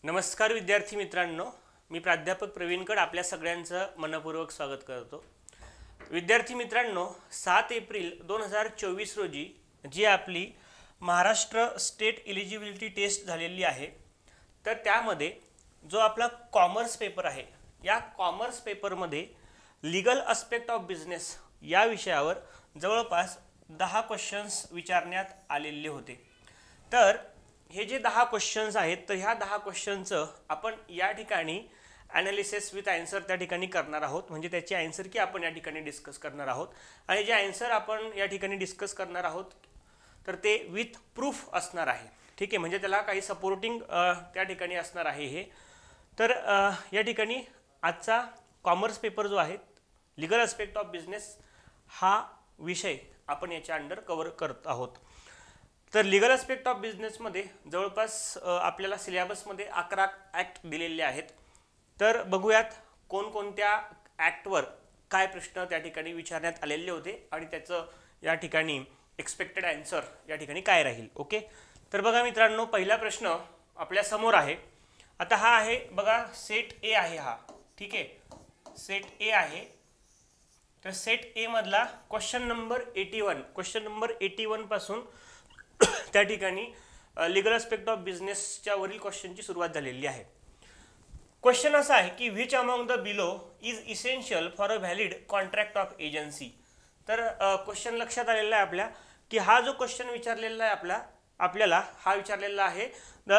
नमस्कार विद्यार्थी मित्रांनो, मी प्राध्यापक प्रवीण कड आपल्या सगळ्यांचं मनपूर्वक स्वागत करतो। विद्यार्थी मित्रांनो, 7 एप्रिल 2024 रोजी जी आपली महाराष्ट्र स्टेट एलिजिबिलिटी टेस्ट झालेली आहे, तर त्यामध्ये जो आपला कॉमर्स पेपर आहे, या कॉमर्स पेपरमध्ये लीगल अस्पेक्ट ऑफ बिझनेस या विषयावर जवळपास 10 क्वेश्चन्स विचारण्यात आलेले होते। तर हे जे 10 क्वेश्चन्स आहेत, तर ह्या 10 क्वेश्चनचं आपण या ठिकाणी ॲनालिसिस विथ आन्सर त्या ठिकाणी करणार आहोत। म्हणजे त्याची आन्सर की आपण या ठिकाणी डिस्कस करणार आहोत, आणि जे आन्सर आपण या ठिकाणी डिस्कस करणार आहोत तर ते विथ प्रूफ असणार आहे। ठीक आहे, म्हणजे त्याला काही सपोर्टिंग त्या ठिकाणी असणार आहे हे। तर या ठिकाणी आजचा कॉमर्स पेपर जो आहे, लीगल अस्पेक्ट ऑफ बिझनेस हा विषय आपण याच्या अंडर कव्हर करत आहोत। तर लीगल अस्पेक्ट ऑफ बिझनेसमध्ये जवळपास आपल्याला सिलेबसमध्ये 11 ॲक्ट दिलेले आहेत। तर बघूयात कोणकोणत्या ॲक्टवर काय प्रश्न त्या ठिकाणी विचारण्यात आलेले होते आणि त्याचं या ठिकाणी एक्सपेक्टेड आन्सर या ठिकाणी काय राहील। ओके, तर बघा मित्रांनो, पहिला प्रश्न आपल्या समोर आहे। आता हा आहे बघा, सेट ए आहे हा। ठीक आहे, सेट ए आहे। तर सेट ए मधला क्वेश्चन नंबर 81, क्वेश्चन नंबर 81 पासून त्या ठिकाणी लीगल अस्पेक्ट ऑफ बिझनेसच्या वरील क्वेश्चनची सुरुवात झालेली आहे। क्वेश्चन असा आहे की which among the below is essential for a valid contract of agency. तर क्वेश्चन लक्षात आलेला आहे आपल्या की हा जो क्वेश्चन विचारलेला आहे आपल्याला हा विचारलेला आहे द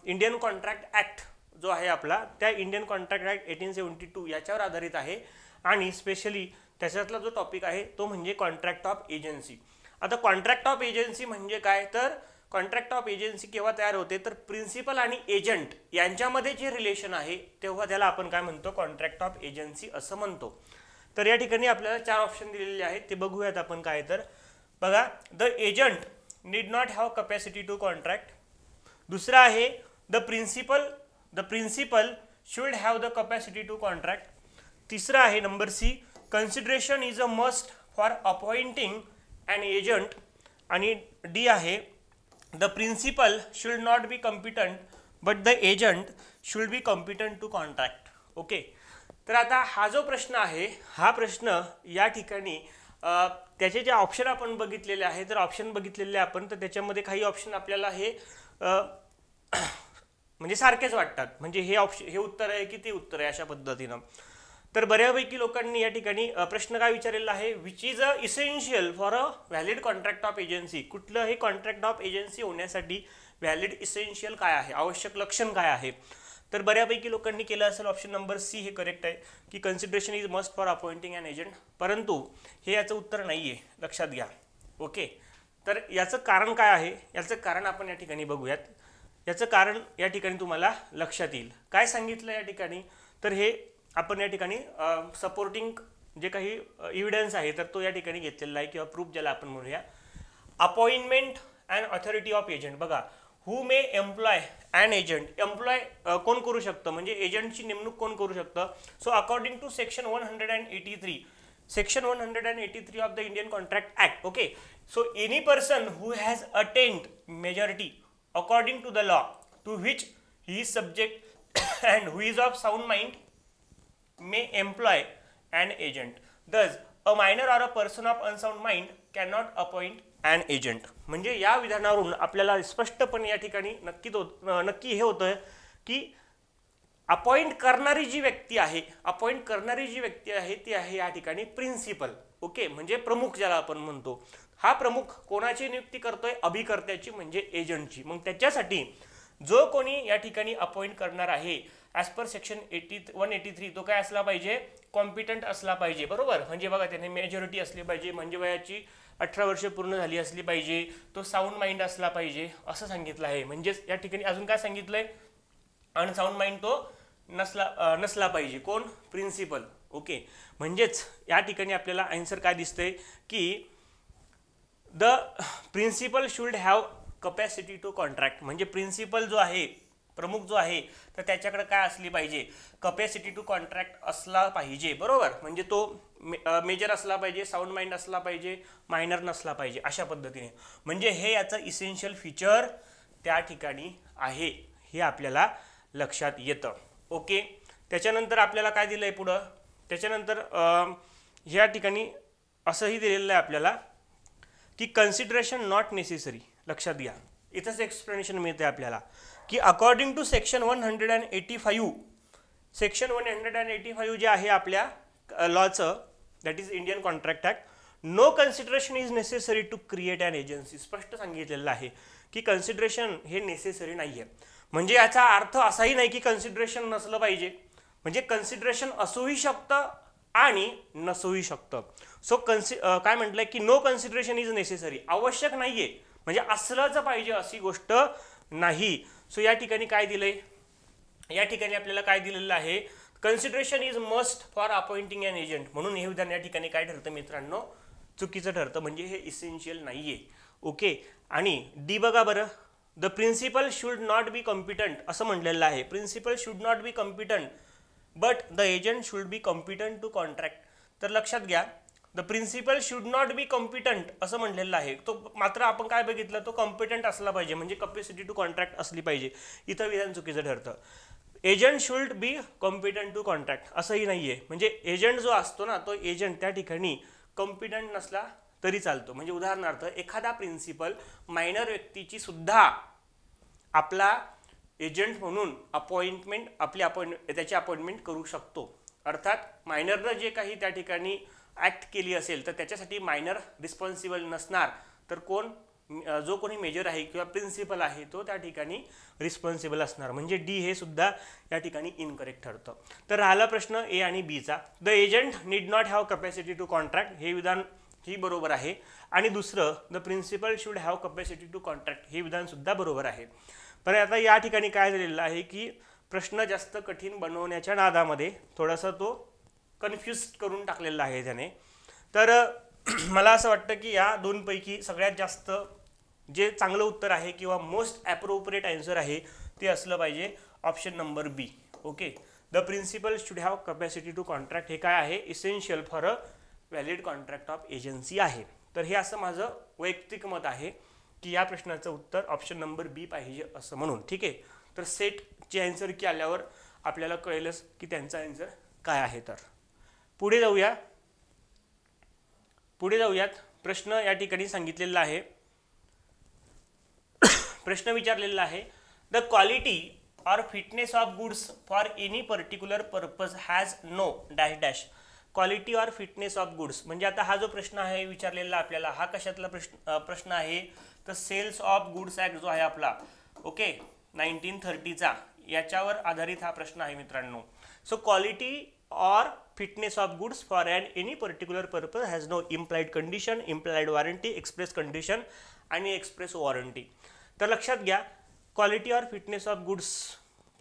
इंडियन कॉन्ट्रॅक्ट ॲक्ट जो आहे आपला, त्या इंडियन कॉन्ट्रॅक्ट ॲक्ट 1872 याच्यावर आधारित आहे। आणि स्पेशली त्याच्यातला जो टॉपिक आहे तो म्हणजे कॉन्ट्रॅक्ट ऑफ एजन्सी। आता कॉन्ट्रॅक्ट ऑफ एजन्सी म्हणजे काय, तर कॉन्ट्रॅक्ट ऑफ एजन्सी केव्हा तयार होते, तर प्रिन्सिपल आणि एजंट यांच्यामध्ये जे रिलेशन आहे तेव्हा त्याला आपण काय म्हणतो, कॉन्ट्रॅक्ट ऑफ एजन्सी असं म्हणतो। तर या ठिकाणी आपल्याला 4 ऑप्शन दिलेले आहेत, ते बघूयात आपण काय। तर बघा, the agent need not have capacity to contract. दुसरा आहे the principal should have the capacity to contract. तिसरा आहे number C, consideration is a must for appointing an agent। आणि डी आहे the principal should not be competent but the agent should be competent to contract. Okay, तर आता हा जो प्रश्न आहे, हा प्रश्न या ठिकाणी त्याचे जे ऑप्शन आपण बघितलेले आहे, तर ऑप्शन बघितलेले आपण, तर त्याच्यामध्ये काही ऑप्शन आपल्याला हे म्हणजे सारखेच वाटतात, म्हणजे हे उत्तर आहे की ते उत्तर आहे अशा पद्धतीनं। तर बऱ्यापैकी लोकांनी या ठिकाणी प्रश्न काय विचारलेला आहे, which is a essential for a valid contract of agency. कुठलंही कॉन्ट्रॅक्ट ऑफ एजन्सी होण्यासाठी व्हॅलिड इसेन्शियल काय आहे, आवश्यक लक्षण काय आहे। तर बऱ्यापैकी लोकांनी केलं असेल ऑप्शन नंबर सी हे करेक्ट आहे की consideration is must for appointing an agent, परंतु हे याचं उत्तर नाही आहे, लक्षात घ्या। ओके, तर याचं कारण काय आहे, याचं कारण आपण या ठिकाणी बघूयात। याचं कारण या ठिकाणी तुम्हाला लक्षात येईल। काय सांगितलं या ठिकाणी, तर हे आपण या ठिकाणी सपोर्टिंग जे काही एव्हिडन्स आहे तर तो या ठिकाणी घेतलेला आहे, किंवा प्रूफ ज्याला आपण म्हणूया। Appointment and authority of agent, बघा, who may employ and agent, employ कोण करू शकतं, म्हणजे एजंटची नेमणूक कोण करू शकतं। So according to section 183, section 183 of the Indian contract act. Okay, so any person who has attend majority according to the law to which he is subject and who is of sound mind may employ an agent. Thus, a minor or a person of unsound mind cannot appoint an agent. म्हणजे या विधानावरून आपल्याला स्पष्टपणे या ठिकाणी नक्की हे होतं की अपॉइंट करणारी जी व्यक्ती आहे, ती आहे या ठिकाणी प्रिन्सिपल। ओके, म्हणजे प्रमुख ज्याला आपण म्हणतो, हा प्रमुख कोणाची नियुक्ती करतोय, अभिकर्त्याची म्हणजे एजंटची। मग त्याच्यासाठी जो कोणी या ठिकाणी अपॉइंट करणार आहे ॲज पर सेक्शन 183 तो काय असला पाहिजे, कॉम्पिटंट असला पाहिजे, बरोबर। म्हणजे बघा, त्याने मेजॉरिटी असली पाहिजे, म्हणजे वयाची 18 वर्षे पूर्ण झाली असली पाहिजे, तो साऊंड माइंड असला पाहिजे असं सांगितलं आहे। म्हणजेच या ठिकाणी अजून काय सांगितलंय, अनसाऊंड माइंड तो नसला पाहिजे, कोण, प्रिन्सिपल। ओके, म्हणजेच या ठिकाणी आपल्याला आन्सर काय दिसतंय की the principal should have capacity to contract. म्हणजे प्रिन्सिपल जो आहे, प्रमुख जो आहे, तर त्याच्याकडे काय असली पाहिजे, कॅपॅसिटी टू कॉन्ट्रॅक्ट असला पाहिजे, बरोबर। म्हणजे तो मेजर असला पाहिजे, साऊंड माइंड असला पाहिजे, मायनर नसला पाहिजे, अशा पद्धतीने। म्हणजे हे याचं इसेन्शियल फीचर त्या ठिकाणी आहे, हे आपल्याला लक्षात येतं. ओके, त्याच्यानंतर आपल्याला काय दिलं आहे पुढं, त्याच्यानंतर ह्या ठिकाणी असंही दिलेलं आहे आपल्याला की कन्सिडरेशन नॉट नेसेसरी. लक्षात घ्या, इथंच एक्सप्लेनेशन मिळते आपल्याला की अकॉर्डिंग टू सेक्शन 185, सेक्शन 185 जे आहे आपल्या लॉचं, that is Indian contract act, no consideration is necessary to create an agency. स्पष्ट सांगितलेलं आहे की कन्सिडरेशन हे नेसेसरी नाही आहे. म्हणजे याचा अर्थ असाही नाही की कन्सिडरेशन नसलं पाहिजे, म्हणजे कन्सिडरेशन असूही शकतं आणि नसूही शकतं. सो काय म्हटलंय की नो कन्सिडरेशन इज नेसेसरी, आवश्यक नाहीये म्हणजे असलंच पाहिजे अशी गोष्ट नाही. सो या ठिकाणी काय दिलंय, या ठिकाणी आपल्याला काय दिलेलं आहे, consideration is must for appointing N agent. म्हणून हे विधान या ठिकाणी काय ठरतं मित्रांनो, चुकीचं ठरतं, म्हणजे हे इसेन्शियल नाहीये. ओके, आणि डी बघा बरं, the principal should not be competent असं म्हटलेलं आहे. Principal should not be competent but the agent should be competent to contract. तर लक्षात घ्या, the principal should not be competent असं म्हटलेलं आहे, तो मात्र आपण काय बघितलं, तो कॉम्पिटंट असला पाहिजे, म्हणजे कॅपॅसिटी टू कॉन्ट्रॅक्ट असली पाहिजे. इथं विधान चुकीचं ठरतं. Agent should be competent to contract असंही नाहीये, म्हणजे एजंट जो असतो ना, तो एजंट त्या ठिकाणी कॉम्पिटंट नसला तरी चालतो. म्हणजे उदाहरणार्थ एखादा प्रिन्सिपल मायनर व्यक्तीची सुद्धा आपला एजंट म्हणून त्याची अपॉइंटमेंट करू शकतो. अर्थात मायनरनं जे काही त्या ठिकाणी ॲक्ट केली असेल तर त्याच्यासाठी मायनर रिस्पॉन्सिबल नसणार, तर जो कोणी मेजर आहे किंवा प्रिन्सिपल आहे तो त्या ठिकाणी रिस्पॉन्सिबल असणार. म्हणजे डी हे सुद्धा या ठिकाणी इनकरेक्ट ठरतं. तर राहिला प्रश्न ए आणि बीचा. The agent need not have capacity to contract, हे विधान ही बरोबर आहे. आणि दुसरं, the principal should have capacity to contract, हे विधान सुद्धा बरोबर आहे. पण आता या ठिकाणी काय झालेलं आहे की प्रश्न जास्त कठीण बनवण्याच्या नादामध्ये थोडासा तो कन्फ्यूज करून टाकलेला आहे त्याने. तर मला असं वाटतं की या दोनपैकी सगळ्यात जास्त जे चांगलं उत्तर आहे किंवा मोस्ट ॲप्रोप्रिएट आन्सर आहे ते असलं पाहिजे option number B. Okay, the principal should have capacity to contract हे काय आहे, essential for a valid contract of agency आहे. तर हे असं माझं वैयक्तिक मत आहे की या प्रश्नाचं उत्तर ऑप्शन नंबर बी पाहिजे असं म्हणून. ठीक आहे, तर सेटची आन्सर की आल्यावर आपल्याला कळेलच की त्यांचा आन्सर काय आहे. तर पुढे जाऊयात. प्रश्न या ठिकाणी सांगितलेला आहे, प्रश्न विचारलेला आहे, the quality or fitness of goods for any particular purpose has no dash dash. Quality or fitness of goods म्हणजे आता हा जो प्रश्न आहे विचारलेला आपल्याला, हा कशातला प्रश्न आहे, तर सेल्स ऑफ गुड्स ॲक्ट जो आहे आपला, ओके, 1930चा, याच्यावर आधारित हा प्रश्न आहे मित्रांनो. So quality or fitness of goods for any particular purpose has no implied condition, implied warranty, express condition आणि express warranty. तर लक्षात घ्या, quality or fitness of goods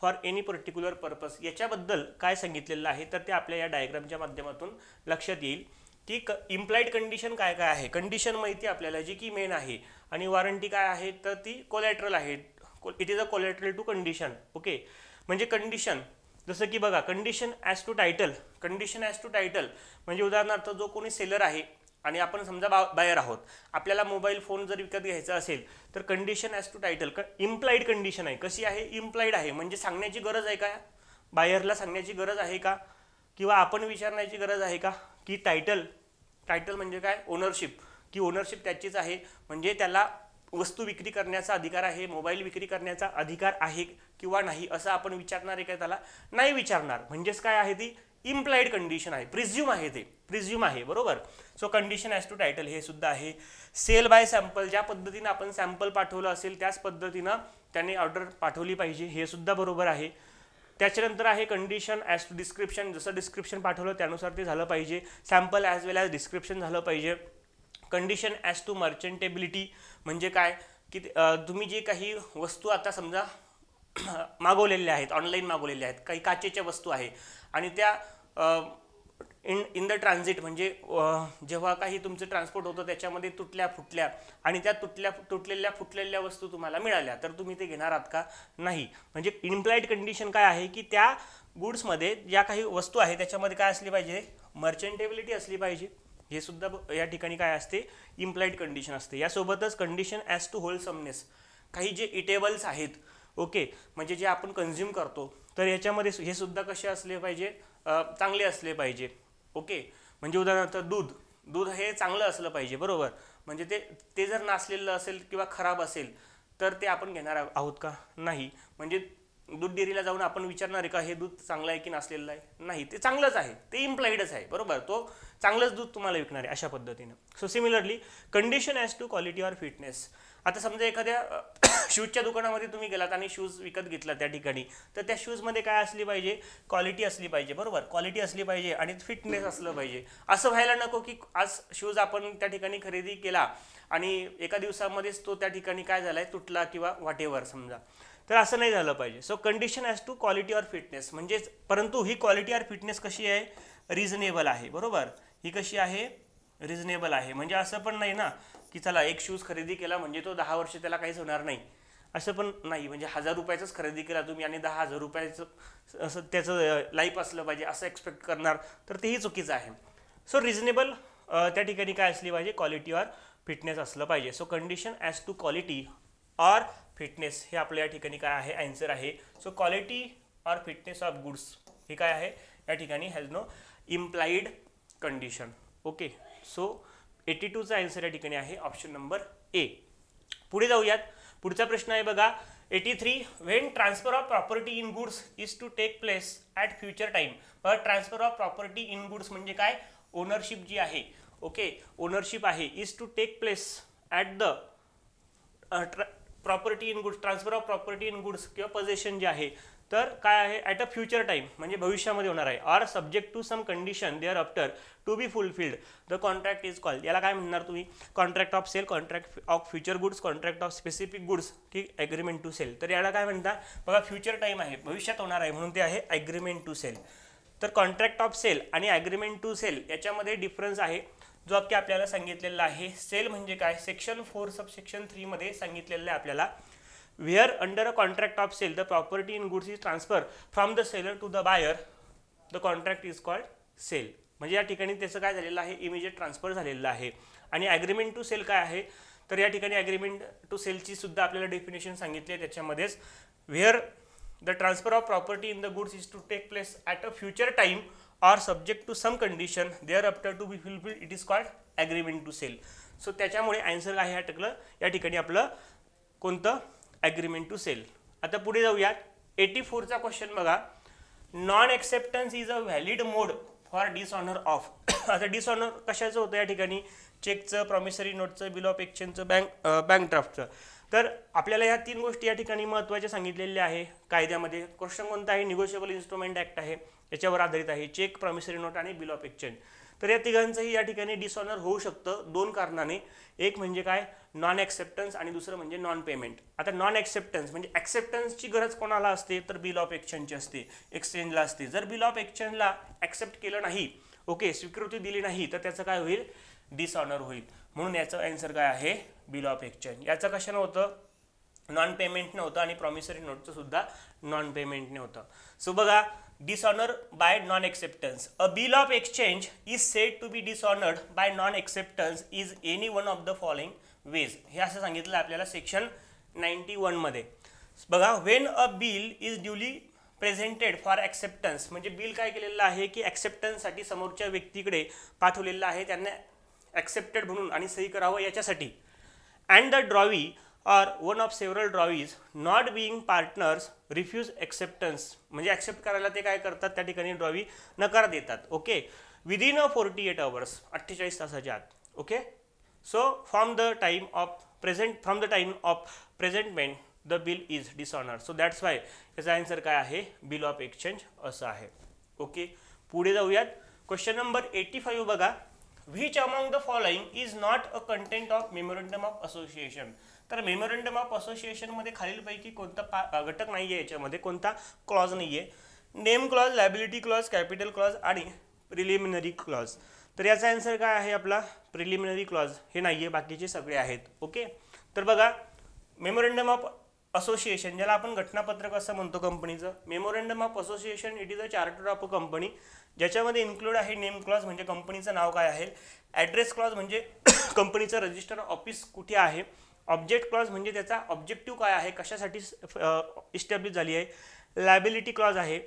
for any particular purpose याच्याबद्दल काय सांगितलेलं आहे तर ते आपल्या या डायग्रामच्या माध्यमातून लक्षात येईल की इम्प्लाइड कंडिशन काय काय आहे. कंडिशन माहिती आपल्याला जी की मेन आहे, आणि वॉरंटी काय आहे तर ती कोलॅटरल आहे. It is a collateral to condition. Okay, म्हणजे कंडिशन जसं की बघा, condition as to title. Condition as to title म्हणजे उदाहरणार्थ जो कोणी सेलर आहे आणि आपण समजा बायर आहोत, आपल्याला मोबाईल फोन जर विकत घ्यायचा असेल तर condition as to title implied condition आहे. कशी आहे, इम्प्लाइड आहे, म्हणजे सांगण्याची गरज आहे का, बायरला सांगण्याची गरज आहे का, किंवा आपण विचारण्याची गरज आहे का की टायटल म्हणजे काय, ओनरशिप, की ओनरशिप त्याचीच आहे, म्हणजे त्याला वस्तू विक्री करण्याचा अधिकार आहे, मोबाईल विक्री करण्याचा अधिकार आहे किंवा नाही असं आपण विचारणार आहे का, त्याला नाही विचारणार. म्हणजेच काय आहे, ती इम्प्लाइड कंडिशन आहे, प्रिझ्यूम आहे, ते प्रिझ्यूम आहे, बरोबर. So condition as to title हे सुद्धा आहे. सेल बाय सॅम्पल, ज्या पद्धतीनं आपण सॅम्पल पाठवलं असेल त्याच पद्धतीनं त्याने ऑर्डर पाठवली पाहिजे, हे सुद्धा बरोबर आहे. त्याच्यानंतर आहे कंडिशन ॲज टू डिस्क्रिप्शन, जसं डिस्क्रिप्शन पाठवलं त्यानुसार ते झालं पाहिजे. सॅम्पल ॲज वेल ॲज डिस्क्रिप्शन झालं पाहिजे. कंडिशन ॲज टू मर्चंटेबिलिटी म्हणजे काय की तुम्ही जे काही वस्तू आता समजा मागवलेल्या आहेत, ऑनलाईन मागवलेल्या आहेत, काही काचेच्या वस्तू आहे आणि त्या इन द ट्रान्झिट म्हणजे जेव्हा काही तुमचं ट्रान्सपोर्ट होतं त्याच्यामध्ये तुटल्या फुटल्या आणि त्या तुटलेल्या फुटलेल्या वस्तू तुम्हाला मिळाल्या, तर तुम्ही ते घेणार आहात का, नाही. म्हणजे इम्प्लाइड कंडिशन काय आहे की त्या गुड्समध्ये ज्या काही वस्तू आहे त्याच्यामध्ये काय असली पाहिजे, मर्चंटेबिलिटी असली पाहिजे. हे सुद्धा या ठिकाणी काय असते, इम्प्लाइड कंडिशन असते. यासोबतच कंडिशन ॲज टू होलसमनेस, काही जे इटेबल्स आहेत ओके, म्हणजे जे आपण कन्झ्युम करतो तर याच्यामध्ये हे सुद्धा कसे असले पाहिजे, चांगले असले पाहिजे. ओके, म्हणजे उदाहरणार्थ दूध हे चांगलं असलं पाहिजे, बरोबर. म्हणजे ते जर नासलेलं असेल किंवा खराब असेल तर ते आपण घेणार आहोत का, नाही. म्हणजे दूध डेअरीला जाऊन आपण विचारणार आहे का हे दूध चांगलं आहे की नासलेलं आहे, नाही, ते चांगलंच आहे, ते इम्प्लाइडच आहे, बरोबर. तो चांगलंच दूध तुम्हाला विकणार आहे अशा पद्धतीनं. So similarly condition as to quality or fitness. आता समजा एखाद्या शूजच्या दुकानामध्ये तुम्ही गेलात आणि शूज विकत घेतला त्या ठिकाणी, तर त्या शूजमध्ये काय असली पाहिजे, क्वालिटी असली पाहिजे, बरोबर. क्वालिटी असली पाहिजे आणि फिटनेस असलं पाहिजे. असं व्हायला नको की आज शूज आपण त्या ठिकाणी खरेदी केला आणि एका दिवसामध्येच तो त्या ठिकाणी काय झालाय, तुटला किंवा व्हॉटेवर समजा, तर असं नाही झालं पाहिजे. So condition as to quality or fitness म्हणजेच, परंतु ही क्वालिटी ऑर फिटनेस कशी आहे, रिझनेबल आहे, बरोबर. ही कशी आहे, रिझनेबल आहे. म्हणजे असं पण नाही ना की चला एक शूज खरेदी केला म्हणजे तो 10 वर्ष त्याला काहीच होणार नाही, असं पण नाही. म्हणजे 1000 रुपयाचाच खरेदी केला तुम्ही आणि 10,000 रुपयाचं असं त्याचं लाईफ असलं पाहिजे असं एक्सपेक्ट करणार तर तेही चुकीचं आहे. सो रिझनेबल त्या ठिकाणी काय असली पाहिजे, क्वालिटी ऑर फिटनेस असलं पाहिजे. So condition as to quality or fitness हे आपल्या या ठिकाणी काय आहे, आन्सर आहे. So quality or fitness of goods हे काय आहे या ठिकाणी, has no implied condition. Okay, so 82चा आन्सर या ठिकाणी आहे ऑप्शन नंबर ए. पुढे जाऊयात. पुढचा प्रश्न आहे बघा 83. When transfer of property in goods is to take place at future time. Transfer of property in goods म्हणजे काय, ओनरशिप जी आहे, ओके, ओनरशिप आहे, is to take place at the property in goods, transfer of property in goods किंवा possession जे आहे तर काय आहे, ॲट अ फ्युचर टाइम म्हणजे भविष्यामध्ये होणार आहे. Or subject to some condition thereafter to be fulfilled the contract is called. याला काय म्हणणार तुम्ही, contract of sale, contract of future goods, contract of specific goods, ठीक, ॲग्रीमेंट टू सेल. तर याला काय म्हणतात बघा, फ्युचर टाइम आहे, भविष्यात होणार आहे म्हणून ते आहे ॲग्रीमेंट टू सेल. तर कॉन्ट्रॅक्ट ऑफ सेल आणि ॲग्रीमेंट टू सेल याच्यामध्ये डिफरन्स आहे जो की आपल्याला सांगितलेला आहे. सेल म्हणजे काय, सेक्शन 4 सबसेक्शन 3 मध्ये सांगितलेलं आहे आपल्याला. Where under a contract of sale the property in goods is transferred from the seller to the buyer, the contract is called sale. म्हणजे या ठिकाणी त्याचं काय झालेलं आहे, इमिजिएट ट्रान्सफर झालेलं आहे. आणि ॲग्रीमेंट टू सेल काय आहे, तर या ठिकाणी ॲग्रीमेंट टू सेलची सुद्धा आपल्याला डेफिनेशन सांगितली आहे त्याच्यामध्येच. Where the transfer of property in the goods is to take place at a future time or subject to some condition thereafter to be fulfilled it is called agreement to sell. So त्याच्यामुळे answer काय आहे या ठिकाणी आपलं कोणतं, agreement to sale. आता पुढे जाऊयात. 84चा क्वेश्चन बघा. Non acceptance is a valid mode for dishonour of. आता डिसऑनर कशाचं होतं या ठिकाणी, चेकचं, प्रॉमिसरी नोटचं, बिल ऑफ एक्सचेंजचं, बँक ड्राफ्टचं. तर आपल्याला ह्या 3 गोष्टी या ठिकाणी महत्त्वाच्या सांगितलेल्या आहे कायद्यामध्ये. क्वेश्चन कोणता आहे, निगोशिएबल इन्स्ट्रुमेंट ॲक्ट आहे, याच्यावर आधारित आहे, चेक, प्रॉमिसरी नोट आणि बिल ऑफ एक्सचेंज. तर या तिघांचंही या ठिकाणी डिसऑनर होऊ शकतं 2 कारणाने. एक म्हणजे काय, नॉन ॲक्सेप्टन्स आणि दुसरं म्हणजे नॉन पेमेंट. आता नॉन ॲक्सेप्टन्स म्हणजे ॲक्सेप्टन्सची गरज कोणाला असते, तर बिल ऑफ एक्सचेंजची असते, एक्सचेंजला असते. जर बिल ऑफ एक्सचेंजला ॲक्सेप्ट केलं नाही, ओके, स्वीकृती दिली नाही, तर त्याचं काय होईल, डिसऑनर होईल. म्हणून याचं आन्सर काय आहे, बिल ऑफ एक्सचेंज. याचं कशानं होतं, नॉन पेमेंट नव्हतं आणि प्रॉमिसरी नोटचं सुद्धा नॉन पेमेंट नव्हतं. सो बघा, dishonor by non-acceptance. A bill of exchange is said to be dishonored by non-acceptance is any one of the following ways. हे असं सांगितलं आपल्याला सेक्शन 91 मध्ये. बघा, when a bill is duly presented for acceptance म्हणजे bill काय केलेलं आहे की ॲक्सेप्टन्ससाठी समोरच्या व्यक्तीकडे पाठवलेलं आहे, त्यांना ॲक्सेप्टेड म्हणून आणि सही करावं याच्यासाठी. And the drawee or one of several drawees not being partners refuse acceptance म्हणजे ॲक्सेप्ट करायला ते काय करतात, त्या ठिकाणी ड्रॉवी नकार देतात. ओके, विदिन 48 hours 48 तासाच्या आत. Okay, so from the time of presentment the bill is dishonour. So that's why याचा आन्सर काय आहे, बिल ऑफ एक्सचेंज असं आहे. ओके, पुढे जाऊयात. क्वेश्चन नंबर 85 बघा. Which among the following is not a content of memorandum of association. तर memorandum of असोसिएशनमध्ये खालीलपैकी कोणता घटक नाही आहे, याच्यामध्ये कोणता क्लॉज नाही आहे. Name clause, liability clause, capital clause आणि प्रिलिमिनरी क्लॉज. तर याचा आन्सर काय आहे आपला, प्रिलिमिनरी क्लॉज हे नाही आहे, बाकीचे सगळे आहेत. ओके, तर बघा, मेमोरंडम ऑफ असोसिएशन ज्याला आपण घटनापत्रक असं म्हणतो कंपनीचं, memorandum of association it is a charter of a company, ज्याच्यामध्ये इन्क्लूड आहे नेम क्लॉज म्हणजे कंपनीचं नाव काय आहे, ॲड्रेस क्लॉज म्हणजे कंपनीचं रजिस्टर ऑफिस कुठे आहे, ऑब्जेक्ट क्लॉज म्हणजे त्याचा ऑब्जेक्टिव्ह काय आहे, कशासाठी इस्टॅब्लिश झाली आहे. लायबिलिटी क्लॉज आहे.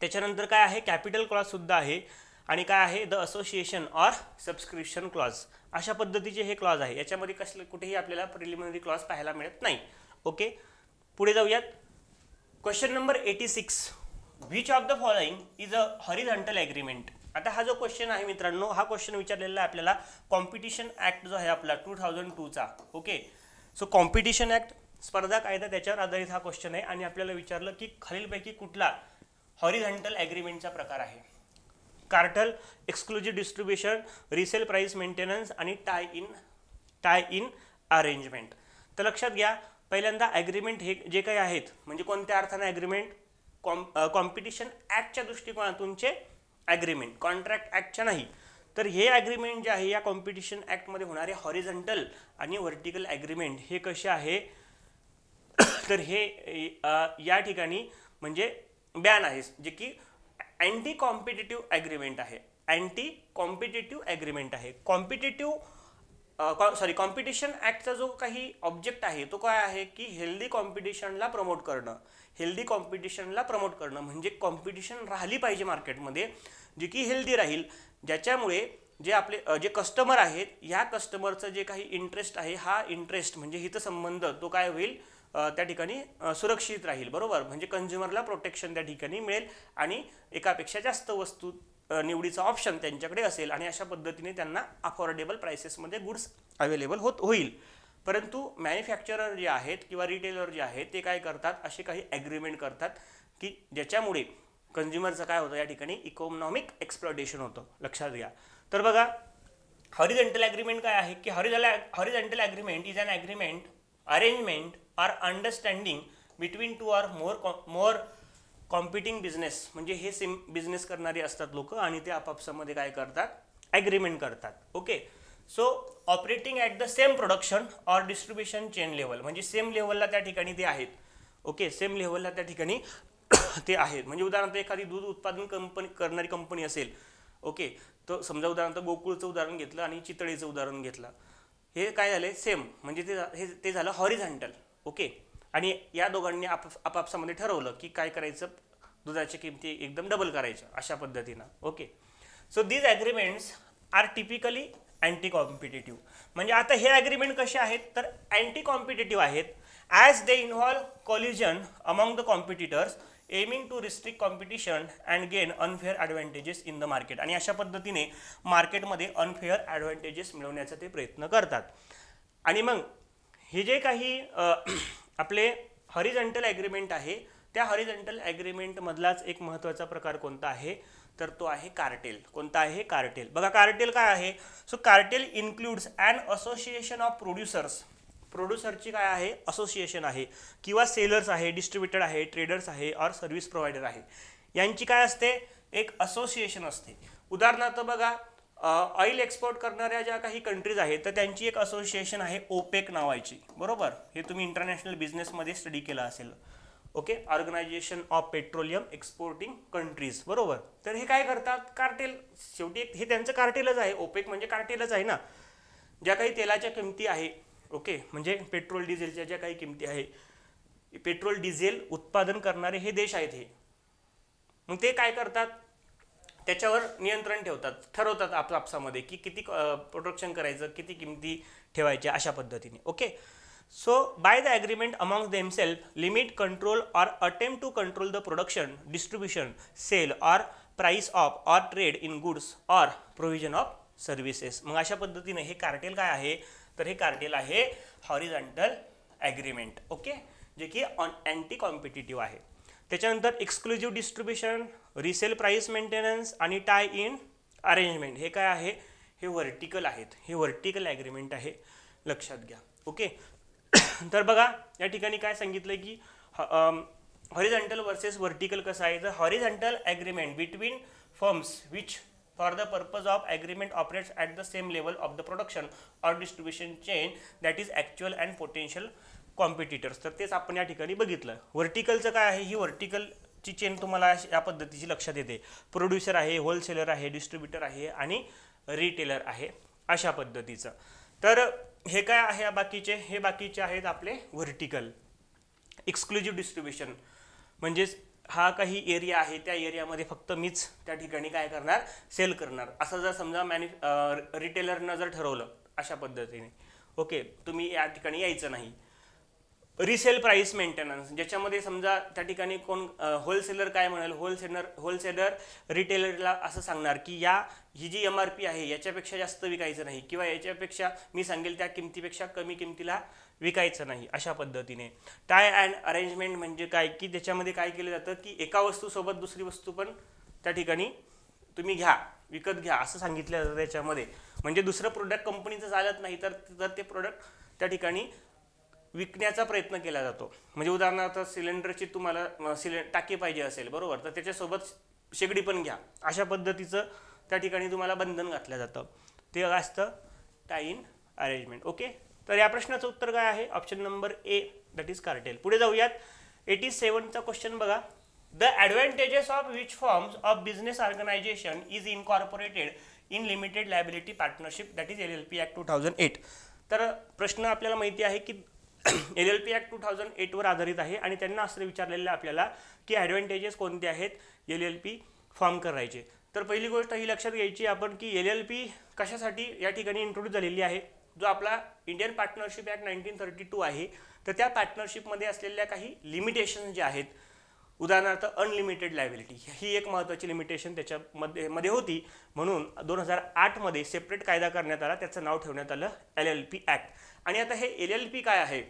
त्याच्यानंतर काय आहे, कॅपिटल क्लॉज सुद्धा आहे. आणि काय आहे, the association or subscription clause. अशा पद्धतीचे हे क्लॉज आहे. याच्यामध्ये कसले कुठेही आपल्याला प्रिलिमिनरी क्लॉज पाहायला मिळत नाही. ओके, पुढे जाऊयात. Question number 86, which of the following is a horizontal agreement. आता हा जो क्वेश्चन आहे मित्रांनो, हा क्वेश्चन विचारलेला आहे आपल्याला कॉम्पिटिशन ॲक्ट जो आहे आपला 2002चा. ओके, सो कॉम्पिटिशन ॲक्ट स्पर्धा कायदा त्याच्यावर आधारित हा क्वेश्चन आहे. आणि आपल्याला विचारलं की खालीलपैकी कुठला हॉरिझॉन्टल ॲग्रीमेंटचा प्रकार आहे. Cartel, exclusive distribution, resale price maintenance आणि टाय इन अरेंजमेंट. तर लक्षात घ्या, पहिल्यांदा ॲग्रीमेंट हे जे काही आहेत म्हणजे कोणत्या अर्थाने ॲग्रीमेंट, कॉम्पिटिशन ॲक्टच्या दृष्टिकोनातूनचे ॲग्रीमेंट, कॉन्ट्रॅक्ट ॲक्टच्या नाही. तर हे ॲग्रीमेंट जे आहे या कॉम्पिटिशन ॲक्टमध्ये होणारे हॉरिझॉन्टल आणि व्हर्टिकल ॲग्रीमेंट हे कसे आहे, तर हे या ठिकाणी म्हणजे बॅन आहे, जे की अँटी कॉम्पिटिटिव्ह ॲग्रीमेंट आहे. अँटी कॉम्पिटिटिव्ह ॲग्रीमेंट आहे. कॉम्पिटिशन ॲक्टचा जो काही ऑब्जेक्ट आहे तो काय आहे की हेल्दी कॉम्पिटिशनला प्रमोट करणं. हेल्दी कॉम्पिटिशनला प्रमोट करणं म्हणजे कॉम्पिटिशन राहिली पाहिजे मार्केटमध्ये, जे की हेल्दी राहील, ज्याच्यामुळे जे आपले जे कस्टमर आहेत ह्या कस्टमरचं जे काही इंटरेस्ट आहे, हा इंटरेस्ट म्हणजे हितसंबंध तो काय होईल, त्या ठिकाणी सुरक्षित राहील. बरोबर, म्हणजे कंझ्युमरला प्रोटेक्शन त्या ठिकाणी मिळेल आणि एकापेक्षा जास्त वस्तू निवडीचा ऑप्शन त्यांच्याकडे असेल आणि अशा पद्धतीने त्यांना अफोर्डेबल प्राइसेसमध्ये गुड्स अवेलेबल होईल. परंतु मॅन्युफॅक्चरर जे आहेत किंवा रिटेलर जे आहेत ते काय करतात, असे काही ॲग्रीमेंट करतात की ज्याच्यामुळे कंझ्युमरचं काय होतं, या ठिकाणी इकॉनॉमिक एक्सप्लॉयटेशन होतं. लक्षात घ्या. तर बघा, हॉरिझॉन्टल ॲग्रीमेंट काय आहे की horizontal agreement is an agreement, arrangement or understanding between two or more competing business. म्हणजे हे सेम बिझनेस करणारे असतात लोक आणि ते आपापसामध्ये काय करतात, ॲग्रीमेंट करतात. Okay, so operating at the same production or distribution chain level, म्हणजे सेम लेवलला त्या ठिकाणी ते आहेत. ओके, सेम लेवलला त्या ठिकाणी ते आहेत. म्हणजे उदाहरणार्थ एखादी दूध उत्पादन करणारी कंपनी असेल. ओके, तर समजा उदाहरणार्थ गोकुळचं उदाहरण घेतलं आणि चितळेचं उदाहरण घेतलं. हे काय झाले, सेम, म्हणजे ते झालं हॉरिझॉन्टल. ओके, आणि या दोघांनी आपापसामध्ये ठरवलं की काय करायचं, दुधाच्या किमती एकदम डबल करायच्या अशा पद्धतीनं. Okay, so these agreements are typically anti competitive. म्हणजे आता हे ॲग्रीमेंट कसे आहेत तर अँटी कॉम्पिटिटिव्ह आहेत, as they involve collusion among the competitors aiming to restrict competition and gain unfair advantages in the market. आणि अशा पद्धतीने मार्केटमध्ये अनफेअर ॲडव्हान्टेजेस मिळवण्याचा ते प्रयत्न करतात. आणि मग हे जे काही आपले हॉरिझॉन्टल ॲग्रीमेंट आहे, त्या हॉरिझॉन्टल ॲग्रीमेंटमधलाच एक महत्त्वाचा प्रकार कोणता आहे तर तो आहे कार्टेल. कोणता आहे, कार्टेल. बघा कार्टेल काय आहे. So cartel includes an association of producers. प्रोड्युसरची काय आहे, असोसिएशन आहे, किंवा सेलर्स आहे, डिस्ट्रीब्युटर आहे, ट्रेडर्स आहे और सर्व्हिस प्रोव्हायडर आहे. यांची काय असते, एक असोसिएशन असते. उदाहरणार्थ बघा, ऑइल एक्सपोर्ट करणाऱ्या ज्या काही कंट्रीज आहेत तर त्यांची एक असोसिएशन आहे ओपेक नावाची. बरोबर, हे तुम्ही इंटरनॅशनल बिझनेसमध्ये स्टडी केलं असेल. Okay, organisation of petroleum exporting countries. बरोबर, तर हे काय करतात, कार्टेल. शेवटी हे त्यांचं कार्टेलच आहे. ओपेक म्हणजे कार्टेलच आहे ना. ज्या काही तेलाच्या किमती आहे, ओके, म्हणजे पेट्रोल डिझेलच्या ज्या काही किमती आहे, पेट्रोल डिझेल उत्पादन करणारे हे देश आहेत. हे मग ते काय करतात, त्याच्यावर नियंत्रण ठरवतात आपापसामध्ये की किती प्रोडक्शन करायचं, किती किमती ठेवायच्या अशा पद्धतीने. Okay, so by the agreement among themself limit control or attempt to control the production, distribution, sale or price of or trade in goods or provision of services. मग अशा पद्धतीने हे कार्टेल काय आहे तर हे कार्टेल आहे हॉरिझॉन्टल ॲग्रीमेंट. ओके, जे की अँटी कॉम्पिटिटिव्ह आहे. त्याच्यानंतर exclusive distribution, resale price maintenance आणि टाय इन अरेंजमेंट हे काय आहे, हे व्हर्टिकल आहेत. हे व्हर्टिकल ॲग्रीमेंट आहे, लक्षात घ्या. ओके, तर बघा या ठिकाणी काय सांगितलं की हॉरिझॉन्टल वर्सेस व्हर्टिकल कसं आहे. तर horizontal agreement between firms which for the purpose of agreement operates at the same level of the production or distribution chain that is actual and potential competitors. तर तेच आपण या ठिकाणी बघितलं. व्हर्टिकलचं काय आहे, ही व्हर्टिकलची चेन तुम्हाला या पद्धतीची लक्षात येते. प्रोड्युसर आहे, होलसेलर आहे, डिस्ट्रीब्युटर आहे आणि रिटेलर आहे अशा पद्धतीचं. तर हे काय आहे बाकीचे, हे बाकीचे आहेत आपले व्हर्टिकल एक्सक्लुझिव्ह डिस्ट्रीब्युशन, म्हणजेच हा काही एरिया आहे त्या एरियामध्ये फक्त मीच त्या ठिकाणी काय करणार, सेल करणार. असं जर समजा रिटेलरनं जर ठरवलं अशा पद्धतीने, ओके, तुम्ही या ठिकाणी यायचं नाही. रिसेल प्राइस मेंटेनन्स, ज्याच्यामध्ये समजा त्या ठिकाणी कोण होलसेलर काय म्हणाल, होलसेलर रिटेलरला असं सांगणार की ही जी MRP आहे याच्यापेक्षा जास्त विकायचं नाही, किंवा याच्यापेक्षा मी सांगेल त्या किमतीपेक्षा कमी किमतीला विकायचं नाही. अशा पद्धतीने टाय अँड अरेंजमेंट म्हणजे काय, की त्याच्यामध्ये काय केलं जातं की एका वस्तूसोबत दुसरी वस्तू पण त्या ठिकाणी तुम्ही विकत घ्या असं सांगितलं जातं त्याच्यामध्ये. म्हणजे दुसरं प्रोडक्ट कंपनीचं चालत नाही तर ते प्रोडक्ट त्या ठिकाणी विकण्याचा प्रयत्न केला जातो. म्हणजे उदाहरणार्थ सिलेंडरची तुम्हाला टाकी पाहिजे असेल, बरोबर, तर त्याच्यासोबत शेगडी पण घ्या, अशा पद्धतीचं त्या ठिकाणी तुम्हाला बंधन घातलं जातं. ते असतं टाय इन अरेंजमेंट. ओके, तर या प्रश्नाचं उत्तर काय आहे, option number A, that is cartel. पुढे जाऊयात. 87चा क्वेश्चन बघा. The advantages of which forms of business organisation is incorporated in limited liability partnership, that is LLP act 2008. तर प्रश्न आपल्याला माहिती आहे की LLP ॲक्ट 2008 वर आधारित आहे आणि त्यांना असं विचारलेलं आपल्याला की ॲडव्हान्टेजेस कोणते आहेत LLP फॉर्म करायचे. तर पहिली गोष्ट ही लक्षात घ्यायची आपण की LLP कशासाठी या ठिकाणी इंट्रोड्यूस झालेली आहे. जो आपला इंडियन पार्टनरशिप ॲक्ट 1932 आहे, तर त्या पार्टनरशिपमध्ये असलेल्या काही लिमिटेशन जे आहेत, उदाहरणार्थ अनलिमिटेड लायबिलिटी, ही एक महत्त्वाची लिमिटेशन त्याच्यामध्ये होती. म्हणून 2008 मध्ये सेपरेट कायदा करण्यात आला, त्याचं नाव ठेवण्यात आलं LLP ॲक्ट. आणि आता हे LLP काय आहे,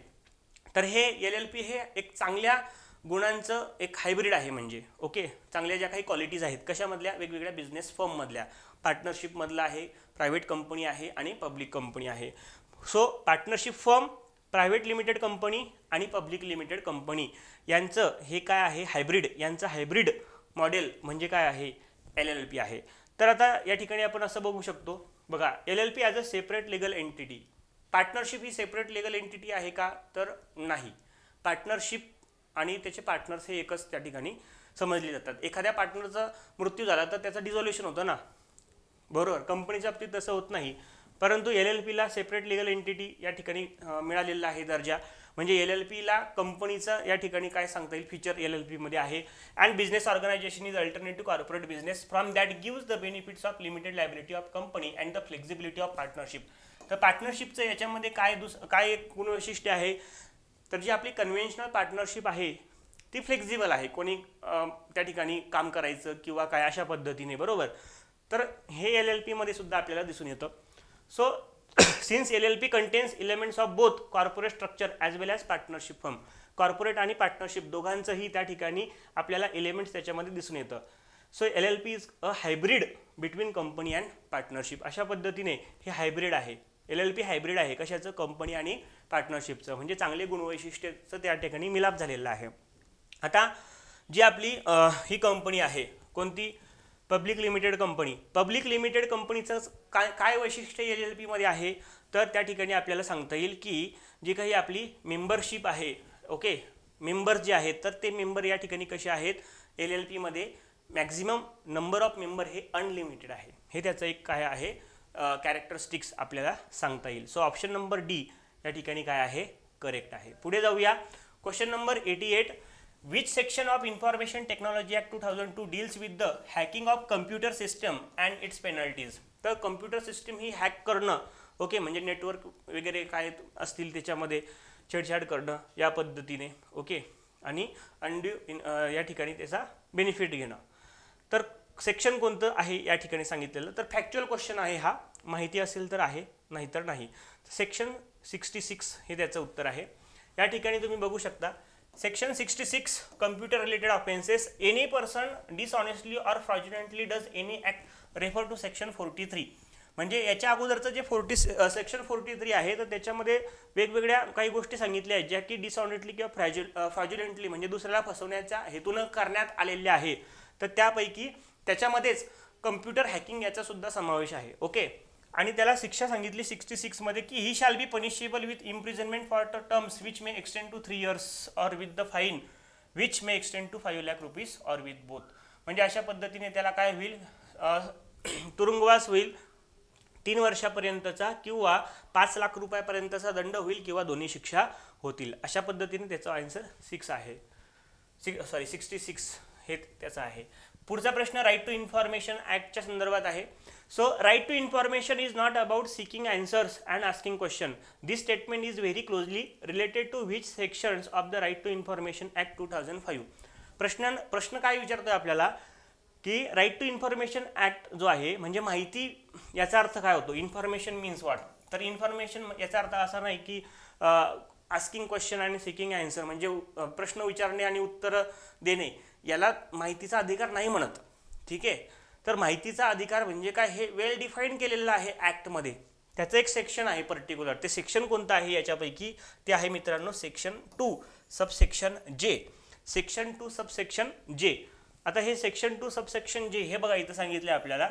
तर हे LLP हे एक चांगल्या गुणांचं एक हायब्रिड आहे. म्हणजे ओके, चांगल्या ज्या काही क्वालिटीज आहेत कशामधल्या, वेगवेगळ्या बिझनेस फर्ममधल्या, पार्टनरशिपमधला आहे, प्रायव्हेट कंपनी आहे आणि पब्लिक कंपनी आहे. So partnership firm, private limited company आणि पब्लिक लिमिटेड कंपनी यांचं हे काय आहे, हायब्रिड, यांचं हायब्रिड मॉडेल म्हणजे काय आहे, LLP आहे. तर आता या ठिकाणी आपण असं बघू शकतो बघा, LLP as a separate legal entity. Partnership he separate legal entity आहे का, तर नाही. पार्टनरशिप आणि त्याचे पार्टनर्स हे एकच त्या ठिकाणी समजले जातात. एखाद्या पार्टनरचा मृत्यू झाला तर त्याचं डिझॉल्युशन होतं ना, बरोबर. कंपनीच्या बाबतीत तसं होत नाही, परंतु LLPला सेपरेट लिगल एंटिटी या ठिकाणी मिळालेला आहे दर्जा. म्हणजे LLPला कंपनीचं या ठिकाणी काय सांगता येईल फीचर LLPमध्ये आहे. And business organisation is alternative corporate business from that gives the benefits of limited liability of company and the flexibility of partnership. तर पार्टनरशिपचं याच्यामध्ये काय गुणवैशिष्ट्य आहे, तर जी आपली कन्व्हेन्शनल पार्टनरशिप आहे ती फ्लेक्झिबल आहे, कोणी त्या ठिकाणी काम करायचं किंवा काय अशा पद्धतीने, बरोबर. तर हे LLP मध्ये सुद्धा आपल्याला दिसून येतं. So since LLP contains elements of both corporate structure as well as partnership firm, corporate आणि पार्टनरशिप दोघांचंही त्या ठिकाणी आपल्याला एलिमेंट्स त्याच्यामध्ये दिसून येतं. So LLP is a hybrid between company and partnership. अशा पद्धतीने हे हायब्रिड आहे, LLP हायब्रिड आहे. कशाचं, कंपनी आणि पार्टनरशिपचं. म्हणजे चांगले गुणवैशिष्ट्याचं त्या ठिकाणी मिलाप झालेला आहे. आता जी आपली ही कंपनी आहे कोणती, public limited company. Public limited कंपनीचं काय वैशिष्ट्य LLP मध्ये आहे, तर त्या ठिकाणी आपल्याला सांगता येईल की जी काही आपली मेंबरशिप आहे, ओके, मेंबर जे आहेत तर ते मेंबर या ठिकाणी कसे आहेत, LLP मध्ये मॅक्झिमम नंबर ऑफ मेंबर हे अनलिमिटेड आहे. हे त्याचं एक काय आहे कॅरेक्टरिस्टिक्स आपल्याला सांगता येईल. सो ऑप्शन नंबर डी या ठिकाणी काय आहे, करेक्ट आहे. पुढे जाऊया. Question number 88. Which section of Information Technology Act 2002 deals with the hacking of computer system and its penalties? तर कम्प्युटर सिस्टम ही हॅक करणं, ओके, म्हणजे नेटवर्क वगैरे काय असतील त्याच्यामध्ये छेडछाड करणं या पद्धतीने, ओके, आणि अनड्यू या ठिकाणी त्याचा बेनिफिट घेणं. तर सेक्शन कोणतं आहे या ठिकाणी सांगितलेलं, तर फॅक्च्युअल क्वेश्चन आहे हा, माहिती असेल तर आहे, नाहीतर नाही. सेक्शन 66 हे त्याचं उत्तर आहे. या ठिकाणी तुम्ही बघू शकता section 66 computer related offences. Any person dishonestly or fraudulently does any act refer to section 43. म्हणजे याच्या अगोदरचं जे सेक्शन 43 आहे तर त्याच्यामध्ये वेगवेगळ्या काही गोष्टी सांगितल्या आहेत ज्या की डिसऑनेस्टली किंवा फ्रॉड्युलंटली म्हणजे दुसऱ्याला फसवण्याच्या हेतून करण्यात आलेल्या आहे. तर त्यापैकी त्याच्यामध्येच कम्प्युटर हॅकिंग याचा सुद्धा समावेश आहे, ओके. आणि त्याला शिक्षा सांगितली 66 मध्ये की he shall be punishable with imprisonment for terms which may extend to 3 years or with the fine which may extend to 5 lakh rupees or with both. म्हणजे अशा पद्धतीने त्याला काय होईल, तुरुंगवास होईल 3 वर्षापर्यंतचा किंवा 5 लाख रुपयापर्यंतचा दंड होईल किंवा दोन्ही शिक्षा होतील. अशा पद्धतीने त्याचा आन्सर 6 आहे. 66 हे त्याचा आहे. पुढचा प्रश्न राईट टू इन्फॉर्मेशन ॲक्टच्या संदर्भात आहे. So right to information is not about seeking answers and asking question. This statement is very closely related to which sections of the right to information act 2005. प्रश्न काय विचारतोय आपल्याला की राईट टू इन्फॉर्मेशन ॲक्ट जो आहे म्हणजे माहिती, याचा अर्थ काय होतो. Information means what. तर इन्फॉर्मेशन याचा अर्थ असा नाही की आस्किंग क्वेश्चन आणि सिकिंग आन्सर म्हणजे प्रश्न विचारणे आणि उत्तर देणे, याला माहितीचा अधिकार नाही म्हणत. ठीक आहे. तर माहितीचा अधिकार म्हणजे काय हे वेल डिफाईन केलेलं आहे ॲक्टमध्ये. त्याचं एक सेक्शन आहे पर्टिक्युलर. ते सेक्शन कोणतं आहे याच्यापैकी ते आहे मित्रांनो सेक्शन 2 सबसेक्शन जे. सेक्शन 2 सबसेक्शन जे. आता हे सेक्शन 2 सबसेक्शन जे हे बघा इथं सांगितलं आपल्याला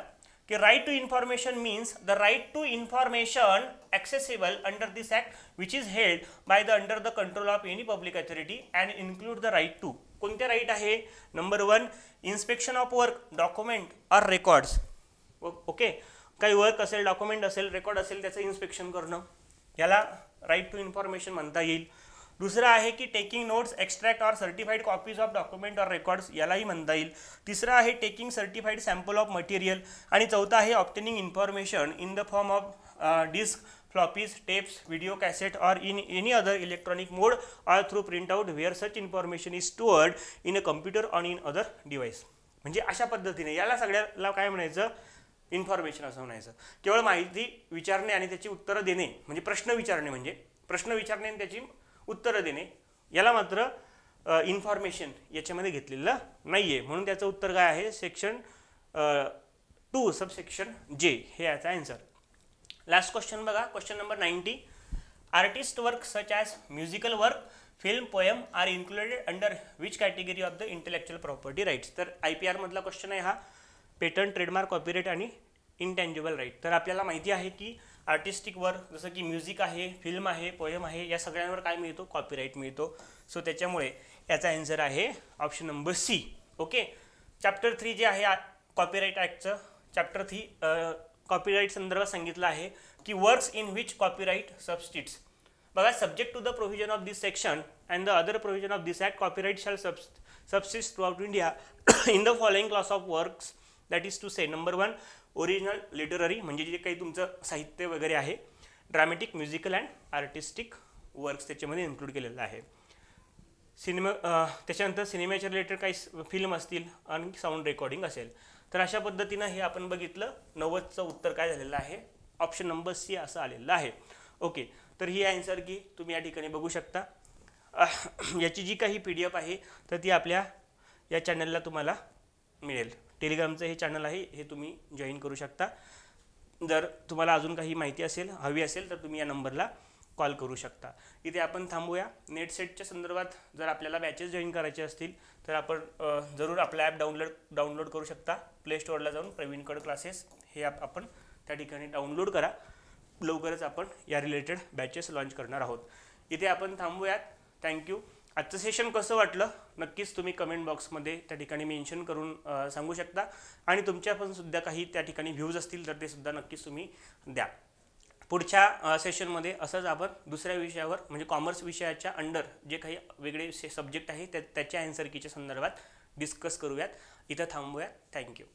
की right to information means the right to information accessible under this act which is held by the under the control of any public authority and include the right to. कोणते right आहे. Number 1 inspection of work, document or records. Okay. काही work असेल, document असेल, record असेल त्याचं inspection करणं, याला right to information म्हणता येईल. दुसरं आहे की taking notes, extract or certified copies of document or records, यालाही म्हणता येईल. तिसरं आहे taking certified sample of material. आणि चौथं आहे obtaining information in the form of disk, floppies, tapes, video cassette or in any other electronic mode or through print out where such information is stored in a computer on in other device. म्हणजे अशा पद्धतीने याला सगळ्याला काय म्हणायचं, information असं म्हणायचं. केवळ माहिती विचारणे आणि त्याची उत्तरं देणे म्हणजे प्रश्न विचारणे, म्हणजे प्रश्न विचारणे आणि त्याची उत्तरं देणे, याला मात्र इन्फॉर्मेशन याच्यामध्ये घेतलेलं नाही आहे. म्हणून त्याचं उत्तर काय आहे सेक्शन 2 सबसेक्शन जे हे याचा आन्सर. लास्ट क्वेश्चन बघा. Question number 90. Artist work such as musical work, film, poem are included under which category of the intellectual property rights. तर IPR मधला क्वेश्चन आहे हा. पेटंट, ट्रेडमार्क, कॉपीराईट आणि इंटँजिबल राईट. तर आपल्याला माहिती आहे की आर्टिस्टिक वर्क जसं की म्युझिक आहे, फिल्म आहे, पोएम आहे, या सगळ्यांवर काय मिळतो, कॉपीराईट मिळतो. सो त्याच्यामुळे याचा आन्सर आहे option number C. Okay. Chapter 3 जे आहे कॉपीराईट ॲक्टचं, चॅप्टर 3 कॉपीराईट संदर्भात सांगितलं आहे की works in which copyright subsists. बघा subject to the provision of this section and the other provision of this act copyright shall subsist throughout India in the following class of works. That is to say number 1 original literary म्हणजे जे काही तुमचं साहित्य वगैरे आहे, dramatic, musical and artistic works त्याच्यामध्ये include केलेलं आहे. त्याच्यानंतर सिनेमाच्या रिलेटेड काही फिल्म असतील आणि साऊंड रेकॉर्डिंग असेल. तर अशा पद्धतीनं हे आपण बघितलं. 90चं उत्तर काय झालेलं आहे, ऑप्शन नंबर सी असं आलेलं आहे. ओके. तर ही आन्सर की तुम्ही या ठिकाणी बघू शकता. याची जी काही PDF आहे तर ती आपल्या या चॅनलला तुम्हाला मिळेल. टेलिग्रामचं हे चॅनल आहे, हे तुम्ही जॉईन करू शकता. जर तुम्हाला अजून काही माहिती असेल, हवी असेल तर तुम्ही या नंबरला कॉल करू शकता. इथे आपण थांबूया. नेट सेटच्या संदर्भात जर आपल्याला बॅचेस जॉईन करायचे असतील तर आपण जरूर आपला ॲप डाउनलोड करू शकता. प्ले स्टोअरला जाऊन प्रवीण कड क्लासेस हे ॲप आपण त्या ठिकाणी डाउनलोड करा. लवकरच आपण या रिलेटेड बॅचेस लॉन्च करणार आहोत. इथे आपण थांबूयात. थँक्यू. आजचं सेशन कसं वाटलं नक्कीच तुम्ही कमेंट बॉक्समध्ये त्या ठिकाणी मेन्शन करून सांगू शकता. आणि तुमच्या पण सुद्धा काही त्या ठिकाणी व्ह्यूज असतील तर ते सुद्धा नक्कीच तुम्ही द्या. पुढच्या सेशनमध्ये असंच आपण दुसऱ्या विषयावर म्हणजे कॉमर्स विषयाच्या अंडर जे काही वेगळे सब्जेक्ट आहे त्याच्या आन्सर कीच्या संदर्भात डिस्कस करूयात. इथं थांबूयात. थँक्यू.